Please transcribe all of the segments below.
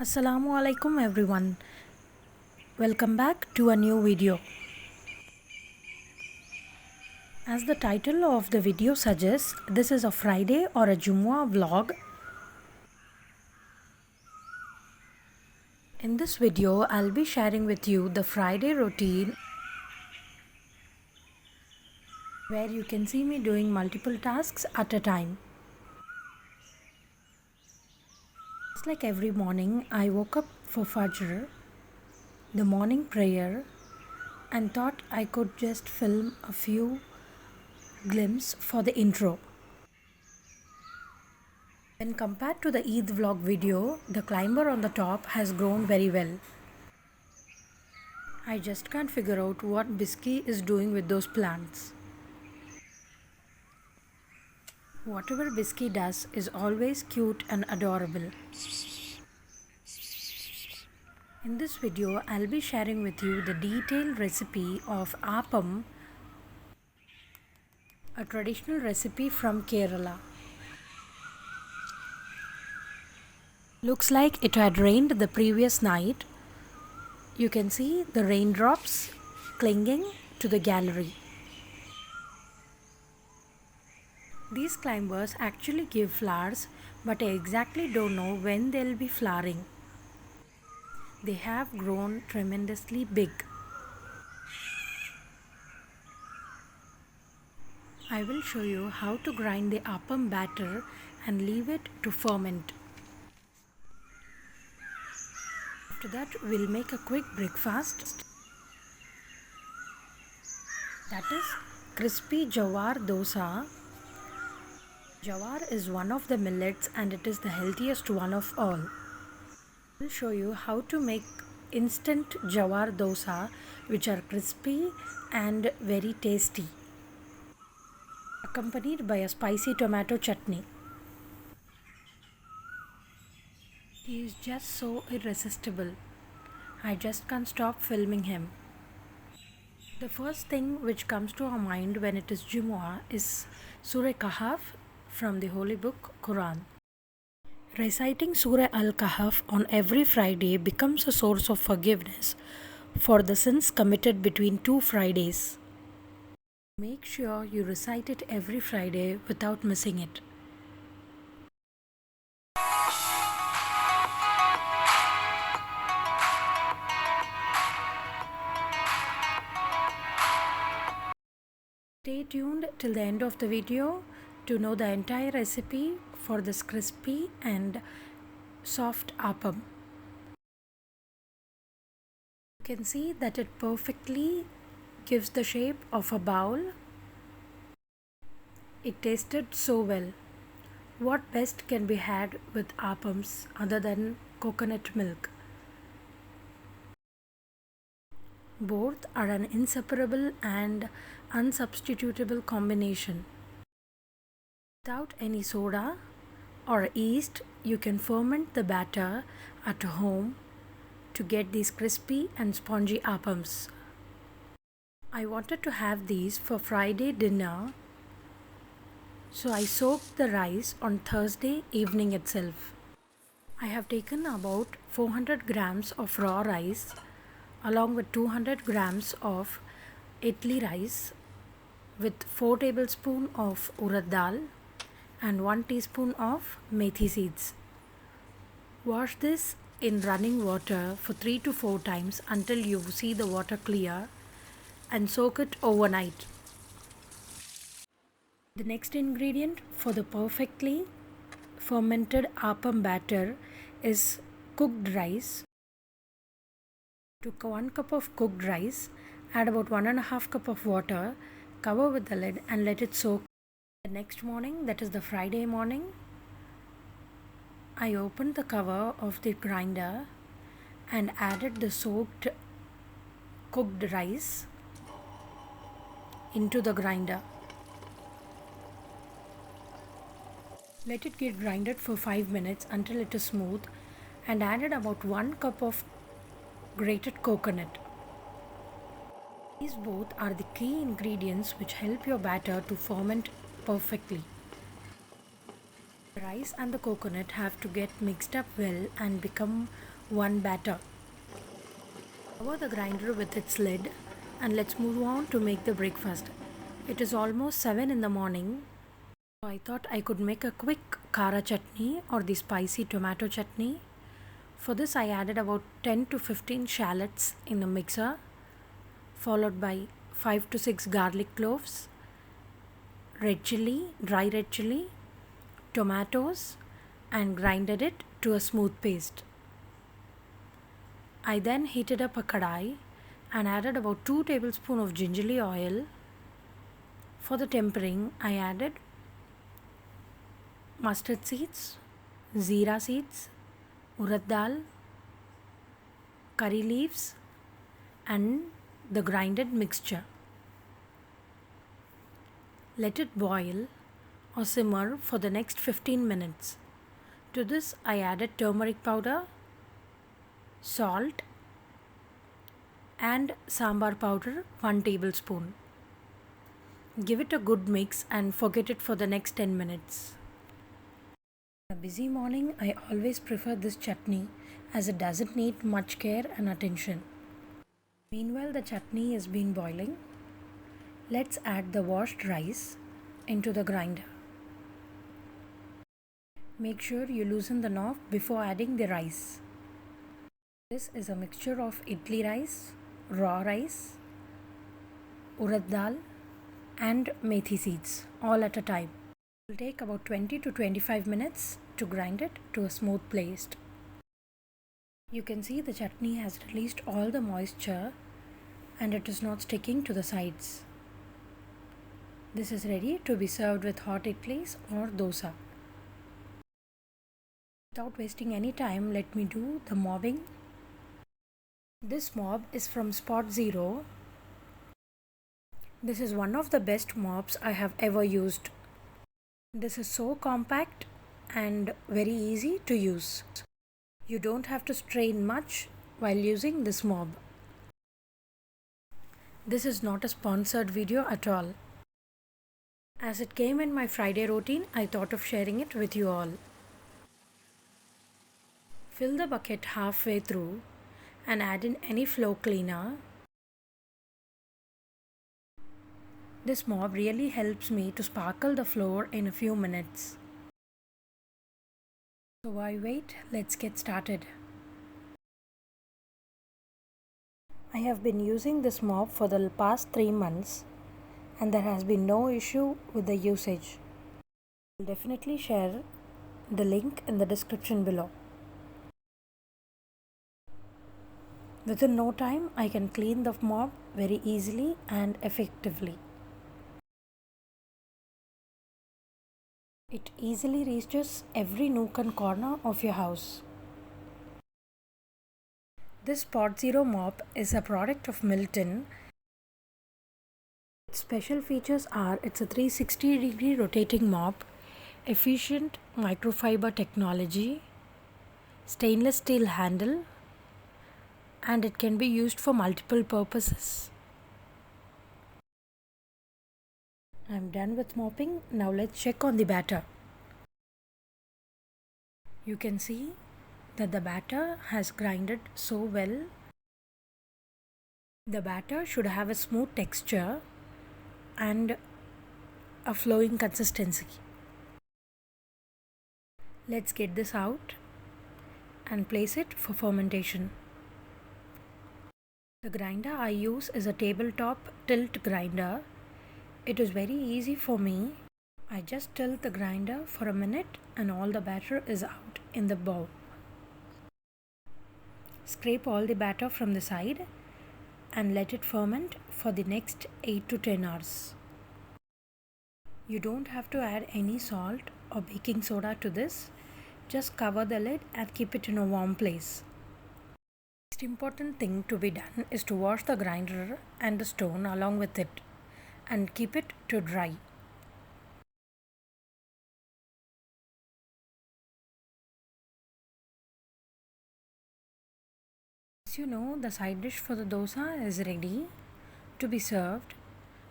Assalamu alaikum everyone. Welcome back to a new video. As the title of the video suggests, this is a Friday or a Jumu'ah vlog. In this video, I'll be sharing with you the Friday routine where you can see me doing multiple tasks at a time. Just like every morning, I woke up for Fajr, the morning prayer, and thought I could just film a few glimpses for the intro. When compared to the Eid vlog video, the climber on the top has grown very well. I just can't figure out what Bisky is doing with those plants. Whatever Bisky does is always cute and adorable. In this video, I'll be sharing with you the detailed recipe of appam, a traditional recipe from Kerala. Looks like it had rained the previous night. You can see the raindrops clinging to the gallery. These climbers actually give flowers, but I exactly don't know when they'll be flowering. They have grown tremendously big. I will show you how to grind the appam batter and leave it to ferment. After that, we'll make a quick breakfast. That is crispy jawar dosa. Jawar is one of the millets and it is the healthiest one of all. I'll show you how to make instant jawar dosa, which are crispy and very tasty, accompanied by a spicy tomato chutney. He is just so irresistible. I just can't stop filming him. The first thing which comes to our mind when it is Jumu'ah is Surah Kahf from the Holy Book Quran. Reciting Surah Al-Kahf on every Friday becomes a source of forgiveness for the sins committed between 2 Fridays. Make sure you recite it every Friday without missing it. Stay tuned till the end of the video to know the entire recipe for this crispy and soft appam. You can see that it perfectly gives the shape of a bowl. It tasted so well. What best can be had with appams other than coconut milk? Both are an inseparable and unsubstitutable combination. Without any soda or yeast, you can ferment the batter at home to get these crispy and spongy appams. I wanted to have these for Friday dinner, so I soaked the rice on Thursday evening itself. I have taken about 400 grams of raw rice along with 200 grams of idli rice with 4 tablespoons of urad dal and 1 teaspoon of methi seeds. Wash this in running water for 3 to 4 times until you see the water clear and soak it overnight. The next ingredient for the perfectly fermented appam batter is cooked rice. Took 1 cup of cooked rice, add about 1.5 cup of water, cover with the lid and let it soak. The next morning, that is the Friday morning, I opened the cover of the grinder and added the soaked cooked rice into the grinder. Let it get grinded for 5 minutes until it is smooth and added about 1 cup of grated coconut. These both are the key ingredients which help your batter to ferment perfectly. The rice and the coconut have to get mixed up well and become one batter. Cover the grinder with its lid and let's move on to make the breakfast. It is almost 7 in the morning. So I thought I could make a quick kara chutney or the spicy tomato chutney. For this I added about 10 to 15 shallots in a mixer, followed by 5 to 6 garlic cloves, red chilli, dry red chilli, tomatoes, and grinded it to a smooth paste. I then heated up a kadai and added about 2 tablespoons of gingerly oil. For the tempering, I added mustard seeds, zeera seeds, urad dal, curry leaves, and the grinded mixture. Let it boil or simmer for the next 15 minutes. To this, I added turmeric powder, salt, and sambar powder 1 tablespoon. Give it a good mix and forget it for the next 10 minutes. On a busy morning, I always prefer this chutney as it doesn't need much care and attention. Meanwhile, the chutney has been boiling. Let's add the washed rice into the grinder. Make sure you loosen the knob before adding the rice. This is a mixture of idli rice, raw rice, urad dal, and methi seeds all at a time. It will take about 20 to 25 minutes to grind it to a smooth paste. You can see the chutney has released all the moisture and it is not sticking to the sides. This is ready to be served with hot idlis or dosa. Without wasting any time, let me do the mopping. This mop is from Spot Zero. This is one of the best mops I have ever used. This is so compact and very easy to use. You don't have to strain much while using this mop. This is not a sponsored video at all. As it came in my Friday routine, I thought of sharing it with you all. Fill the bucket halfway through and add in any floor cleaner. This mop really helps me to sparkle the floor in a few minutes. So why wait? Let's get started. I have been using this mop for the past 3 months and there has been no issue with the usage. I'll definitely share the link in the description below. Within no time, I can clean the mop very easily and effectively. It easily reaches every nook and corner of your house. This Spot Zero mop is a product of Milton. Its special features are it's a 360-degree rotating mop, efficient microfiber technology, stainless steel handle, and it can be used for multiple purposes. I'm done with mopping. Now let's check on the batter. You can see that the batter has grinded so well. The batter should have a smooth texture and a flowing consistency. Let's get this out and place it for fermentation. The grinder I use is a tabletop tilt grinder. It is very easy for me. I just tilt the grinder for a minute and all the batter is out in the bowl. Scrape all the batter from the side and let it ferment for the next 8 to 10 hours. You don't have to add any salt or baking soda to this. Just cover the lid and keep it in a warm place. The next important thing to be done is to wash the grinder and the stone along with it and keep it to dry. As you know, the side dish for the dosa is ready to be served.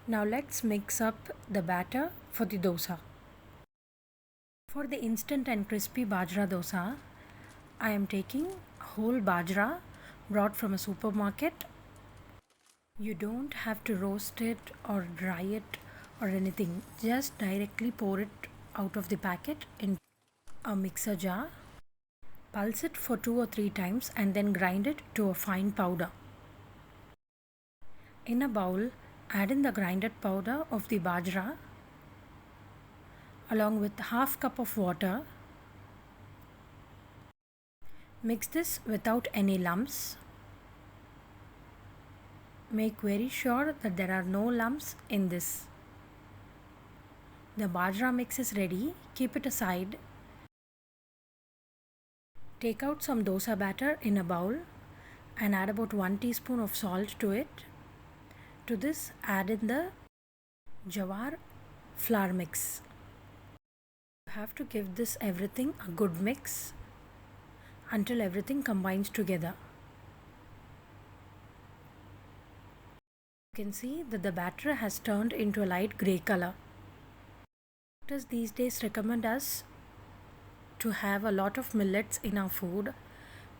Now let's mix up the batter for the dosa. For the instant and crispy bajra dosa, I am taking whole bajra brought from a supermarket. You don't have to roast it or dry it or anything. Just directly pour it out of the packet in a mixer jar. Pulse it for 2 or 3 times and then grind it to a fine powder. In a bowl, add in the grinded powder of the bajra along with half cup of water. Mix this without any lumps. Make very sure that there are no lumps in this. The bajra mix is ready. Keep it aside. Take out some dosa batter in a bowl and add about 1 teaspoon of salt to it. To this, add in the jawar flour mix. You have to give this everything a good mix until everything combines together. You can see that the batter has turned into a light grey color. Doctors these days recommend us to have a lot of millets in our food,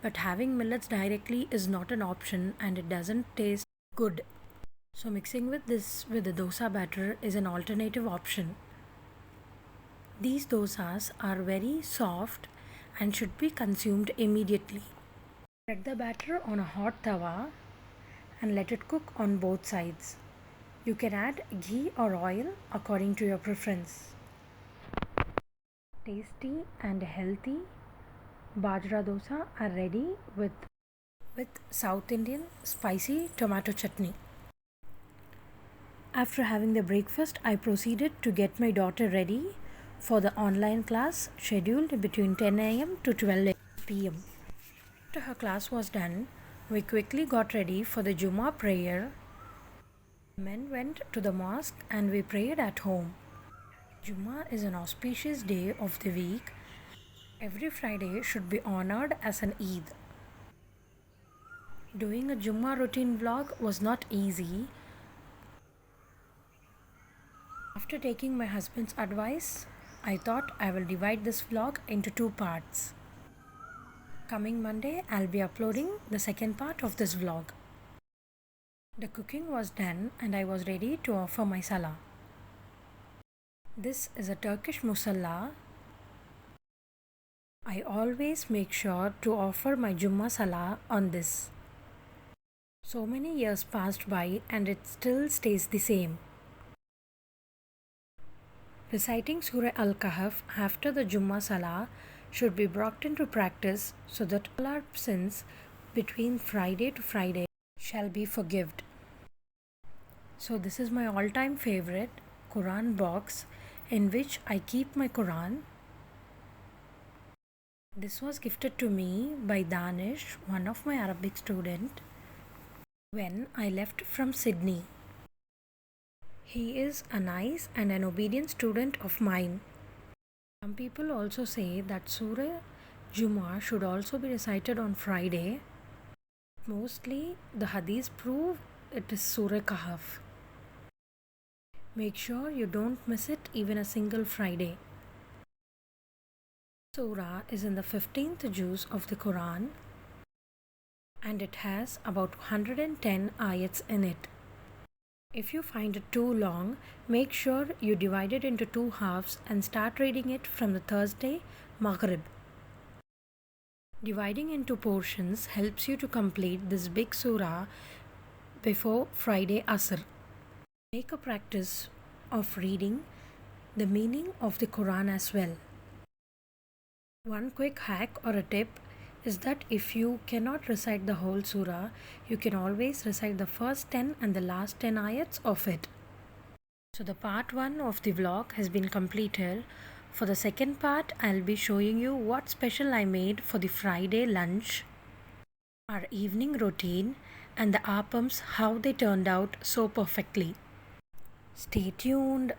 but having millets directly is not an option and it doesn't taste good. So mixing with this with the dosa batter is an alternative option. These dosas are very soft and should be consumed immediately. Spread the batter on a hot tawa and let it cook on both sides. You can add ghee or oil according to your preference. Tasty and healthy bajra dosa are ready with South Indian spicy tomato chutney. After having the breakfast, I proceeded to get my daughter ready for the online class scheduled between 10 a.m. to 12 p.m. After her class was done, we quickly got ready for the Jummah prayer. Men went to the mosque and we prayed at home. Jummah is an auspicious day of the week. Every Friday should be honored as an Eid. Doing a Jummah routine vlog was not easy. After taking my husband's advice, I thought I will divide this vlog into 2 parts. Coming Monday, I'll be uploading the second part of this vlog. The cooking was done and I was ready to offer my salah. This is a Turkish musalla. I always make sure to offer my Jummah salah on this. So many years passed by and it still stays the same. Reciting Surah Al-Kahf after the Jummah Salah should be brought into practice so that all our sins between Friday to Friday shall be forgiven. So this is my all-time favorite Quran box in which I keep my Quran. This was gifted to me by Danish, one of my Arabic students, when I left from Sydney. He is a nice and an obedient student of mine. Some people also say that Surah Jummah should also be recited on Friday. Mostly the hadiths prove it is Surah Kahf. Make sure you don't miss it even a single Friday. Surah is in the 15th juz of the Quran and it has about 110 ayats in it. If you find it too long, make sure you divide it into 2 halves and start reading it from the Thursday Maghrib. Dividing into portions helps you to complete this big surah before Friday Asr. Make a practice of reading the meaning of the Quran as well. One quick hack or a tip is that if you cannot recite the whole surah, you can always recite the first 10 and the last 10 ayats of it. So the part 1 of the vlog has been completed. For the second part, I'll be showing you what special I made for the Friday lunch, our evening routine, and the appams, how they turned out so perfectly. Stay tuned.